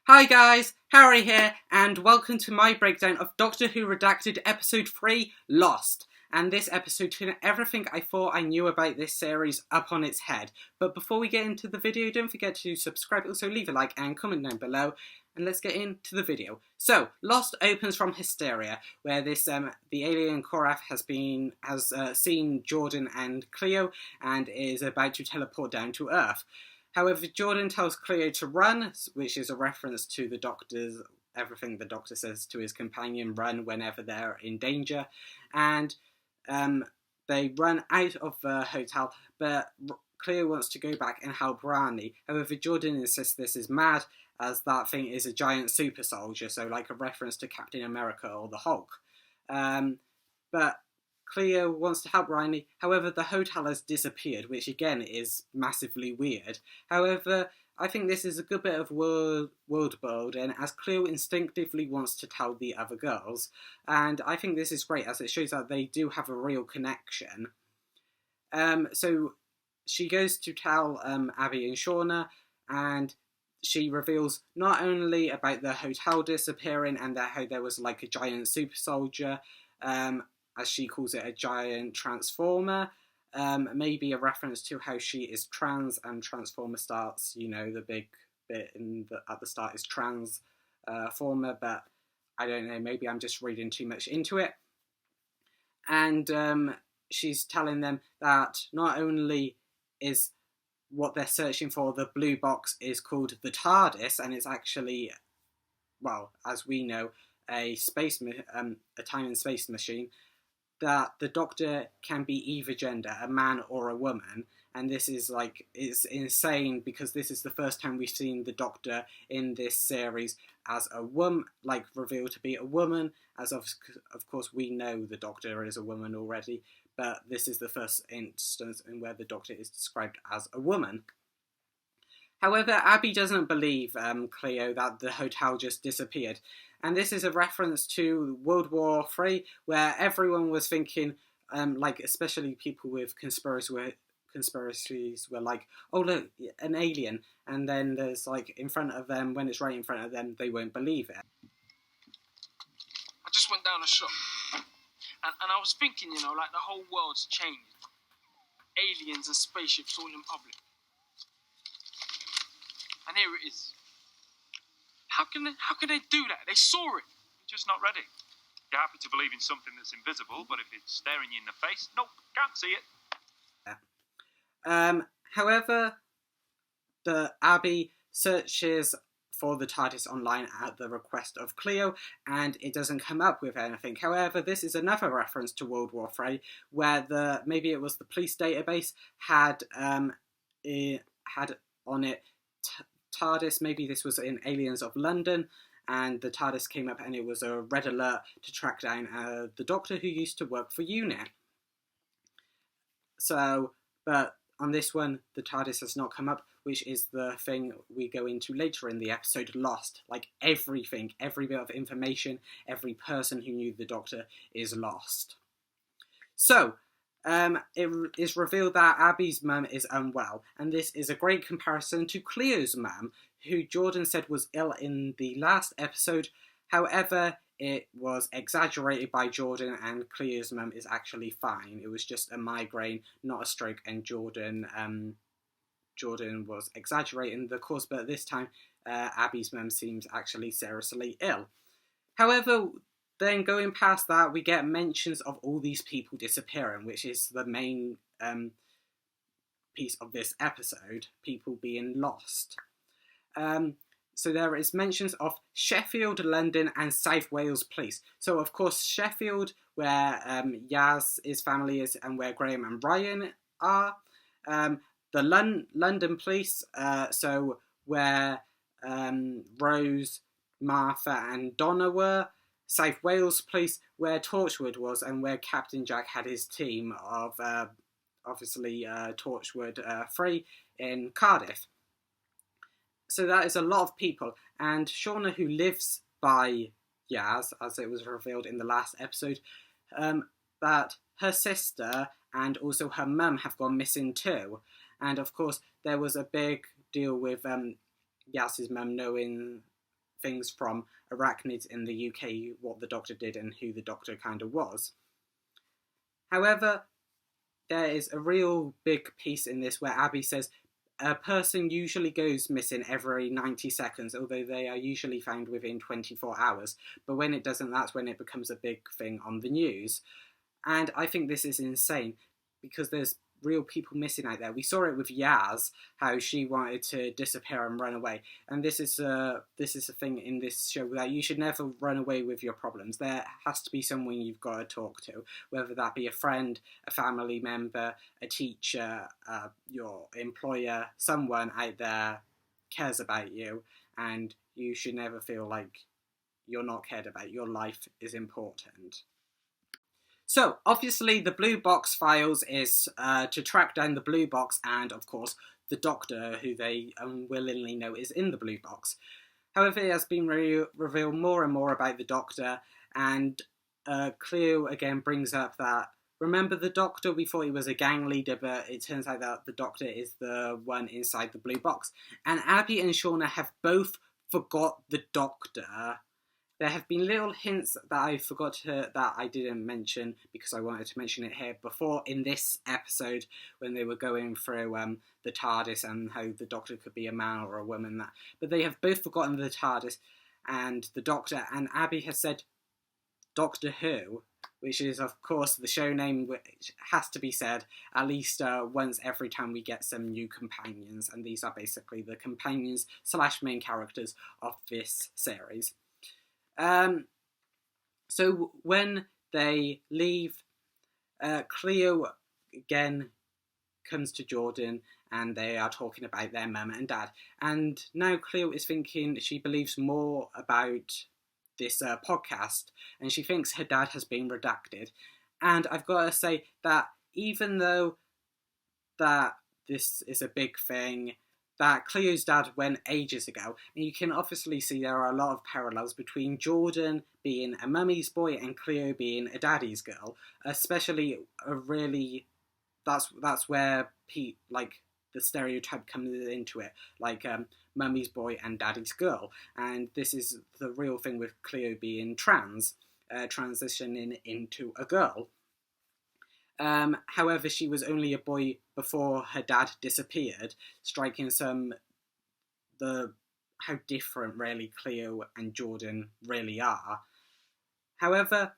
Hi guys, Harry here, and welcome to my breakdown of Doctor Who Redacted Episode 3, Lost. And this episode turned everything I thought I knew about this series up on its head. But before we get into the video, don't forget to subscribe, also leave a like and comment down below. And let's get into the video. So, Lost opens from Hysteria, where the alien Korath has seen Jordan and Cleo, and is about to teleport down to Earth. However, Jordan tells Cleo to run, which is a reference to everything the Doctor says to his companion, run whenever they're in danger. And they run out of the hotel, but Cleo wants to go back and help Rani. However, Jordan insists this is mad, as that thing is a giant super soldier, so like a reference to Captain America or the Hulk. But Cleo wants to help Rani, however the hotel has disappeared, which again is massively weird. However, I think this is a good bit of world building, as Cleo instinctively wants to tell the other girls, and I think this is great as it shows that they do have a real connection. So she goes to tell Abby and Shauna, and she reveals not only about the hotel disappearing and how there was like a giant super soldier, as she calls it, a giant transformer, maybe a reference to how she is trans, and transformer starts, you know, the big bit at the start is transformer, but I don't know, maybe I'm just reading too much into it. And she's telling them that not only is what they're searching for, the blue box, is called the TARDIS, and it's actually, well, as we know, a time and space machine, that the Doctor can be either gender, a man or a woman, and this is it's insane because this is the first time we've seen the Doctor in this series as a woman, revealed to be a woman, as of course we know the Doctor is a woman already, but this is the first instance in where the Doctor is described as a woman. However, Abby doesn't believe Cleo that the hotel just disappeared. And this is a reference to World War III, where everyone was thinking, especially people with conspiracies were like, oh look, an alien. And then there's in front of them, when it's right in front of them, they won't believe it. I just went down a shop, and I was thinking, the whole world's changed. Aliens and spaceships all in public. And here it is. How can they do that? They saw it. You're just not ready. You're happy to believe in something that's invisible, but if it's staring you in the face, nope, can't see it. However, the Abby searches for the TARDIS online at the request of Cleo, and it doesn't come up with anything. However, this is another reference to World War III, where maybe it was the police database had on it TARDIS, maybe this was in Aliens of London, and the TARDIS came up and it was a red alert to track down the Doctor who used to work for UNIT. So, but on this one, the TARDIS has not come up, which is the thing we go into later in the episode, Lost. Everything, every bit of information, every person who knew the Doctor is lost. So, it is revealed that Abby's mum is unwell, and this is a great comparison to Cleo's mum, who Jordan said was ill in the last episode. However, it was exaggerated by Jordan, and Cleo's mum is actually fine. It was just a migraine, not a stroke, and Jordan was exaggerating the cause, but this time Abby's mum seems actually seriously ill. However, then going past that, we get mentions of all these people disappearing, which is the main piece of this episode, people being lost. So there is mentions of Sheffield, London and South Wales Police. So of course Sheffield, where Yaz's family is and where Graham and Ryan are. The London Police, so where Rose, Martha and Donna were. South Wales Police, where Torchwood was and where Captain Jack had his team of, obviously, Torchwood 3 in Cardiff. So that is a lot of people. And Shauna, who lives by Yaz, as it was revealed in the last episode, that her sister and also her mum have gone missing too. And of course, there was a big deal with Yaz's mum knowing things from arachnids in the UK, what the Doctor did and who the Doctor kind of was. However, there is a real big piece in this where Abby says a person usually goes missing every 90 seconds, although they are usually found within 24 hours. But when it doesn't, that's when it becomes a big thing on the news. And I think this is insane, because there's real people missing out there. We saw it with Yaz, how she wanted to disappear and run away. And this is a thing in this show, that you should never run away with your problems. There has to be someone you've got to talk to, whether that be a friend, a family member, a teacher, your employer. Someone out there cares about you, and you should never feel like you're not cared about. Your life is important. So, obviously, the Blue Box Files is to track down the Blue Box and, of course, the Doctor, who they unwillingly know is in the Blue Box. However, it has been revealed more and more about the Doctor, and Cleo again brings up that, remember the Doctor, we thought he was a gang leader, but it turns out that the Doctor is the one inside the Blue Box. And Abby and Shauna have both forgot the Doctor. There have been little hints that I forgot that I didn't mention, because I wanted to mention it here before in this episode, when they were going through the TARDIS and how the Doctor could be a man or a woman. But they have both forgotten the TARDIS and the Doctor, and Abby has said Doctor Who, which is of course the show name, which has to be said at least once every time we get some new companions, and these are basically the companions / main characters of this series. So when they leave, Cleo again comes to Jordan, and they are talking about their mum and dad. And now Cleo is thinking she believes more about this podcast, and she thinks her dad has been redacted. And I've got to say that even though that this is a big thing, that Cleo's dad went ages ago, and you can obviously see there are a lot of parallels between Jordan being a mummy's boy and Cleo being a daddy's girl, especially that's where the stereotype comes into it, mummy's boy and daddy's girl, and this is the real thing with Cleo being transitioning into a girl. However, she was only a boy before her dad disappeared, striking how different really Cleo and Jordan really are. However,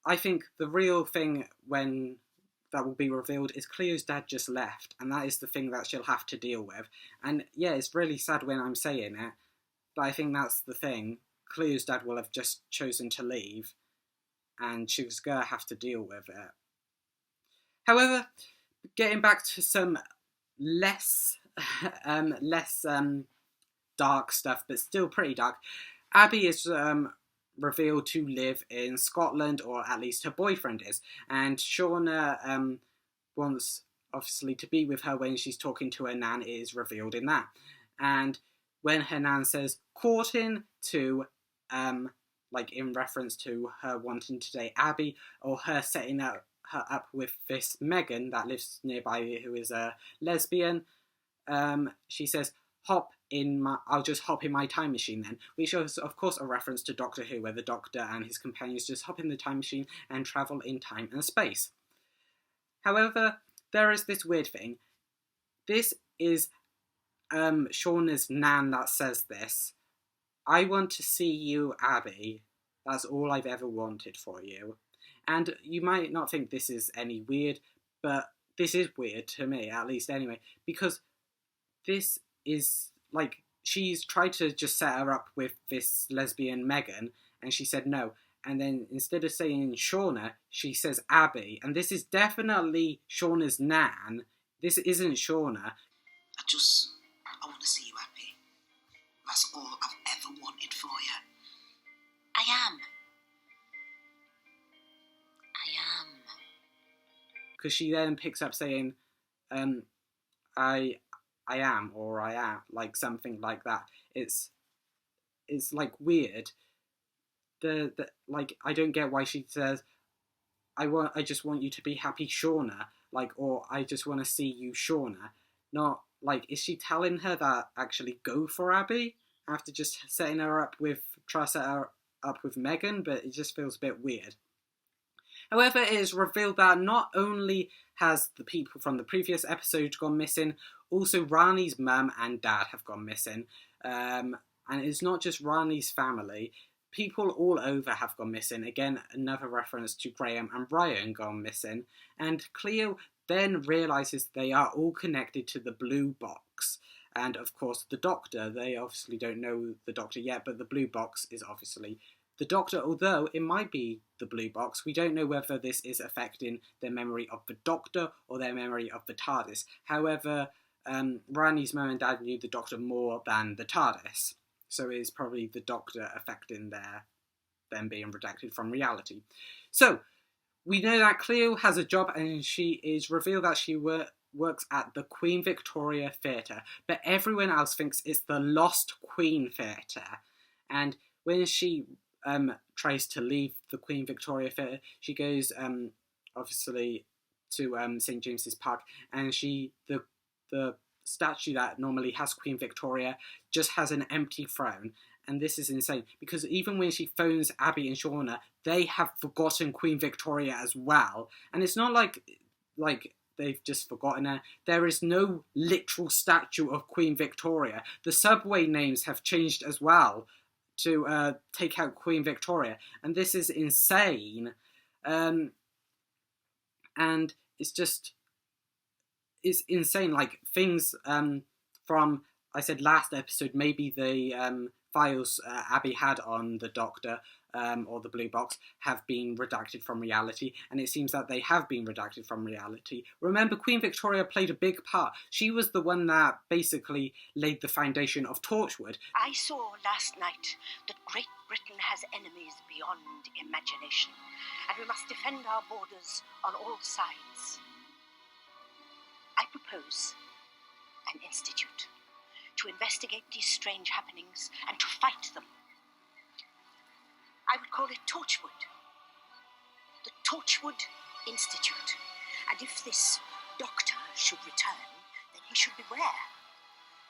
I think the real thing that will be revealed is Cleo's dad just left, and that is the thing that she'll have to deal with. And yeah, it's really sad when I'm saying it, but I think that's the thing. Cleo's dad will have just chosen to leave, and she's gonna have to deal with it. However, getting back to some less dark stuff, but still pretty dark, Abby is revealed to live in Scotland, or at least her boyfriend is, and Shauna wants obviously to be with her when she's talking to her nan. It is revealed in that, and when her nan says courting to in reference to her wanting to date Abby, or her setting her up with this Megan that lives nearby, who is a lesbian, she says, I'll just hop in my time machine then, which is of course a reference to Doctor Who, where the Doctor and his companions just hop in the time machine and travel in time and space. However, there is this weird thing. This is Shauna's nan that says this. I want to see you, Abby. That's all I've ever wanted for you. And you might not think this is any weird, but this is weird to me, at least anyway, because this is, she's tried to just set her up with this lesbian Megan, and she said no. And then instead of saying Shauna, she says Abby. And this is definitely Shauna's nan. This isn't Shauna. I want to see you happy. That's all I've ever wanted for you. I am. Because she then picks up saying, I am, or I am, something like that. It's weird. I don't get why she says, I just want you to be happy, Shauna, or I just want to see you, Shauna. Not, is she telling her that actually go for Abby? after just try to set her up with Megan, but it just feels a bit weird. However, it is revealed that not only has the people from the previous episode gone missing, also Rani's mum and dad have gone missing. And it's not just Rani's family. People all over have gone missing. Again, another reference to Graham and Ryan gone missing. And Cleo then realises they are all connected to the blue box. And of course, the Doctor. They obviously don't know the Doctor yet, but the blue box is obviously the Doctor, although it might be the blue box. We don't know whether this is affecting their memory of the Doctor or their memory of the TARDIS. However, Rani's mum and dad knew the Doctor more than the TARDIS, so it is probably the Doctor affecting them being redacted from reality. So, we know that Cleo has a job, and she is revealed that she works at the Queen Victoria Theatre, but everyone else thinks it's the Lost Queen Theatre. And when she tries to leave the Queen Victoria Theatre, she goes obviously to St James's Park, and the statue that normally has Queen Victoria just has an empty throne. And this is insane, because even when she phones Abby and Shauna, they have forgotten Queen Victoria as well. And it's not like they've just forgotten her. There is no literal statue of Queen Victoria. The subway names have changed as well to take out Queen Victoria. And this is insane. And it's insane. Like, things from, I said last episode, maybe the files Abby had on the Doctor or the blue box have been redacted from reality, and it seems that they have been redacted from reality. Remember, Queen Victoria played a big part. She was the one that basically laid the foundation of Torchwood. I saw last night that Great Britain has enemies beyond imagination, and we must defend our borders on all sides. I propose an institute to investigate these strange happenings and to fight them. I would call it Torchwood. The Torchwood Institute. And if this Doctor should return, then he should beware,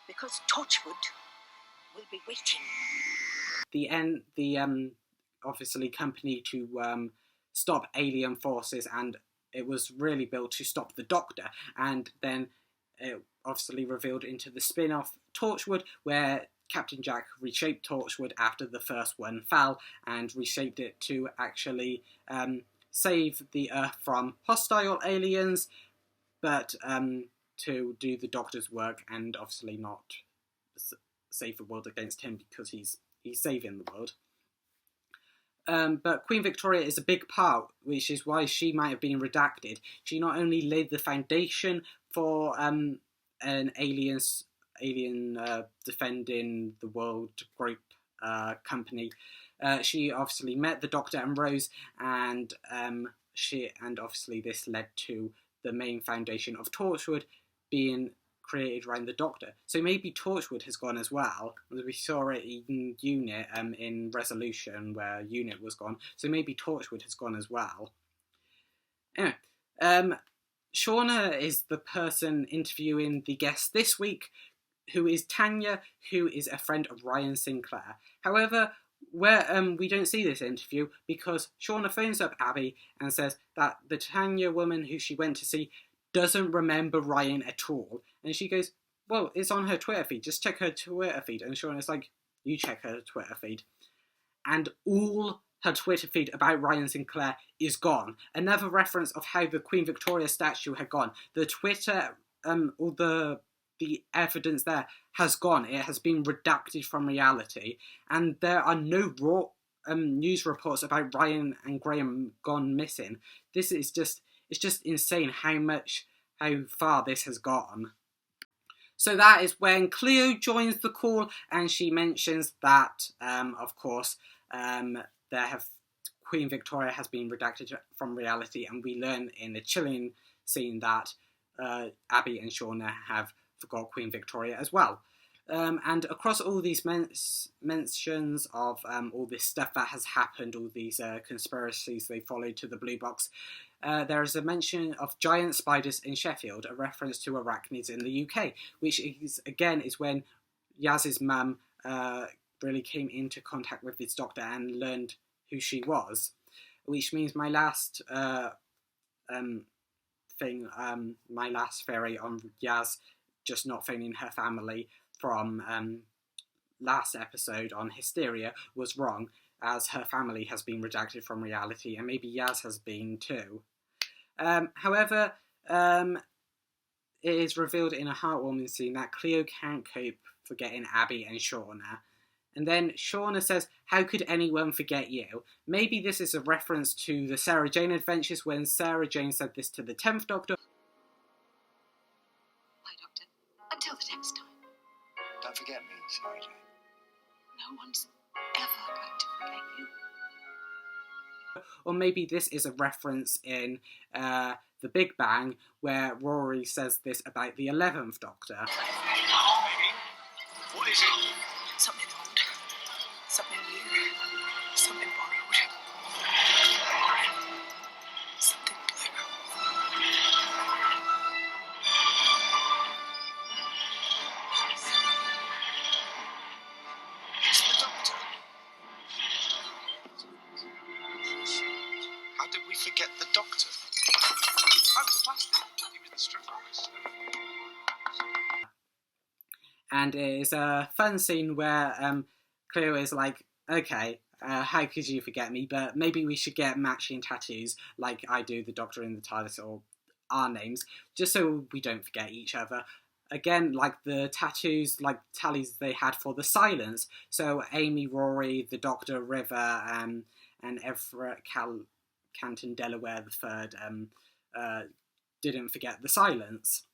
because Torchwood will be waiting. The obviously company to stop alien forces, and it was really built to stop the Doctor, and then it obviously revealed into the spin-off Torchwood, where Captain Jack reshaped Torchwood after the first one fell, and reshaped it to actually save the Earth from hostile aliens, but to do the Doctor's work, and obviously not save the world against him, because he's saving the world. But Queen Victoria is a big part, which is why she might have been redacted. She not only laid the foundation for an alien defending the world group company. She obviously met the Doctor and Rose, and obviously this led to the main foundation of Torchwood being created around the Doctor. So maybe Torchwood has gone as well. We saw it in Unit in Resolution, where Unit was gone. So maybe Torchwood has gone as well. Anyway, Shauna is the person interviewing the guest this week, who is Tanya, who is a friend of Ryan Sinclair. However, we don't see this interview, because Shauna phones up Abby and says that the Tanya woman who she went to see doesn't remember Ryan at all. And she goes, well, it's on her Twitter feed, just check her Twitter feed. And Shauna's like, you check her Twitter feed. And all her Twitter feed about Ryan Sinclair is gone. Another reference of how the Queen Victoria statue had gone. The Twitter, all the evidence there has gone. It has been redacted from reality. And there are no raw news reports about Ryan and Graham gone missing. It's just insane how far this has gone. So that is when Cleo joins the call, and she mentions that, of course, Queen Victoria has been redacted from reality, and we learn in the chilling scene that Abby and Shauna have forgot Queen Victoria as well. And across all these mentions of all this stuff that has happened, all these conspiracies they followed to the blue box, there is a mention of giant spiders in Sheffield, a reference to arachnids in the UK, which is when Yaz's mum really came into contact with this doctor and learned who she was, which means my last my last theory on Yaz just not phoning her family from last episode on Hysteria was wrong, as her family has been redacted from reality, and maybe Yaz has been too. However, it is revealed in a heartwarming scene that Cleo can't cope forgetting Abby and Shauna. And then Shauna says, "How could anyone forget you?" Maybe this is a reference to the Sarah Jane adventures when Sarah Jane said this to the 10th Doctor. My Doctor, until the next time. Don't forget me, Sarah Jane. No one's ever going to forget you. Or maybe this is a reference in The Big Bang, where Rory says this about the 11th Doctor. What is it? Something old, something new, something borrowed, something blue. It's the Doctor. How did we forget the Doctor? I was plastic. He was the strip artist. And it is a fun scene where Cleo is like, okay, how could you forget me? But maybe we should get matching tattoos like I do, the Doctor in the TARDIS, or our names, just so we don't forget each other. Again, like the tattoos, like tallies they had for the silence. So Amy, Rory, the Doctor, River, and Everett Canton Delaware the third didn't forget the silence.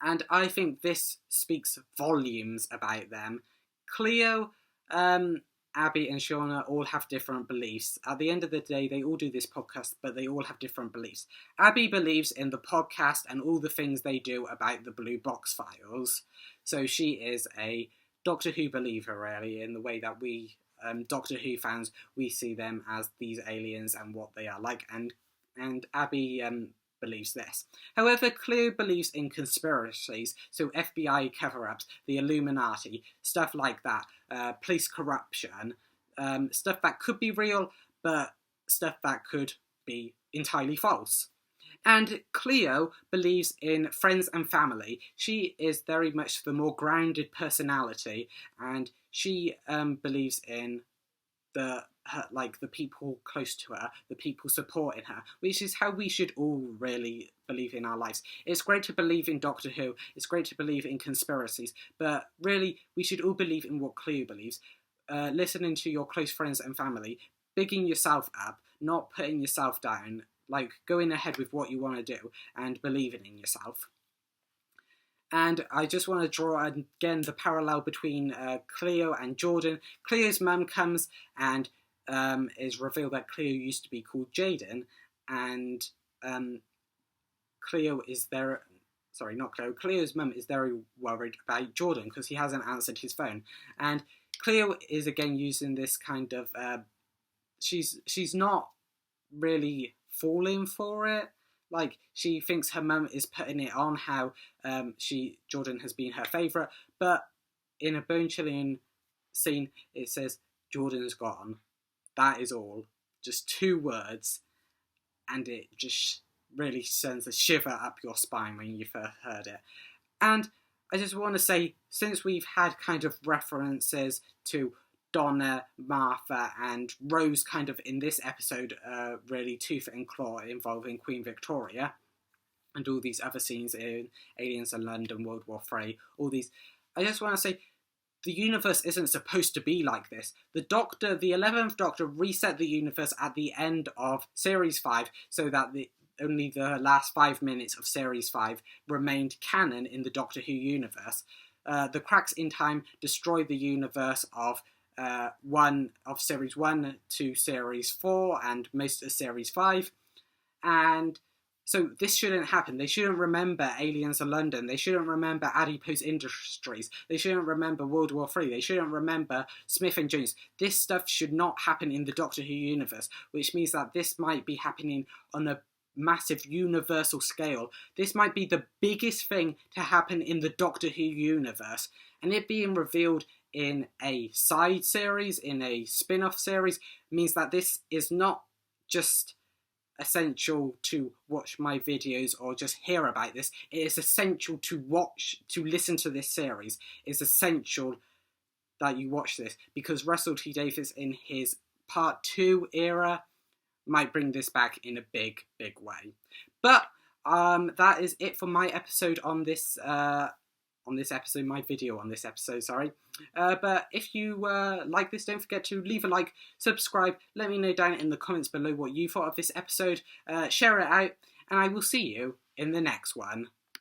And I think this speaks volumes about them. Cleo, Abby and Shauna all have different beliefs. At the end of the day, they all do this podcast, but they all have different beliefs. Abby believes in the podcast and all the things they do about the Blue Box Files. So she is a Doctor Who believer, really, in the way that we, Doctor Who fans, we see them as these aliens and what they are like. And Abby believes this. However, Cleo believes in conspiracies, so FBI cover-ups, the Illuminati, stuff like that, police corruption, stuff that could be real, but stuff that could be entirely false. And Cleo believes in friends and family. She is very much the more grounded personality, and she believes in the people close to her, the people supporting her, which is how we should all really believe in our lives. It's great to believe in Doctor Who, it's great to believe in conspiracies, but really we should all believe in what Cleo believes. Listening to your close friends and family, bigging yourself up, not putting yourself down, like going ahead with what you want to do and believing in yourself. And I just want to draw again the parallel between Cleo and Jordan. Cleo's mum comes and is revealed that Cleo used to be called Jaden, and Cleo's mum is very worried about Jordan because he hasn't answered his phone. And Cleo is again using this kind of she's not really falling for it. Like, she thinks her mum is putting it on how Jordan has been her favourite, but in a bone-chilling scene, it says, Jordan's gone. That is all. Just 2 words, and it just really sends a shiver up your spine when you first heard it. And I just want to say, since we've had kind of references to Donna, Martha and Rose kind of in this episode, really tooth and claw involving Queen Victoria, and all these other scenes in Aliens in London, World War III, all these, I just want to say, the universe isn't supposed to be like this. The 11th Doctor reset the universe at the end of Series 5 so that only the last 5 minutes of Series 5 remained canon in the Doctor Who universe. The cracks in time destroyed the universe of Series 1 to Series 4 and most of Series 5, and so this shouldn't happen. They shouldn't remember Aliens in London, they shouldn't remember Adipose Industries, they shouldn't remember World War III, they shouldn't remember Smith and Jones. This stuff should not happen in the Doctor Who universe, which means that this might be happening on a massive universal scale. This might be the biggest thing to happen in the Doctor Who universe, and it being revealed in a side series, in a spin-off series, means that this is not just essential to watch my videos or just hear about this. It is essential to listen to this series. It's essential that you watch this, because Russell T Davies in his part 2 era might bring this back in a big way. But that is it for my episode on this my video on this episode, sorry. But if you like this, don't forget to leave a like, subscribe, let me know down in the comments below what you thought of this episode, share it out, and I will see you in the next one.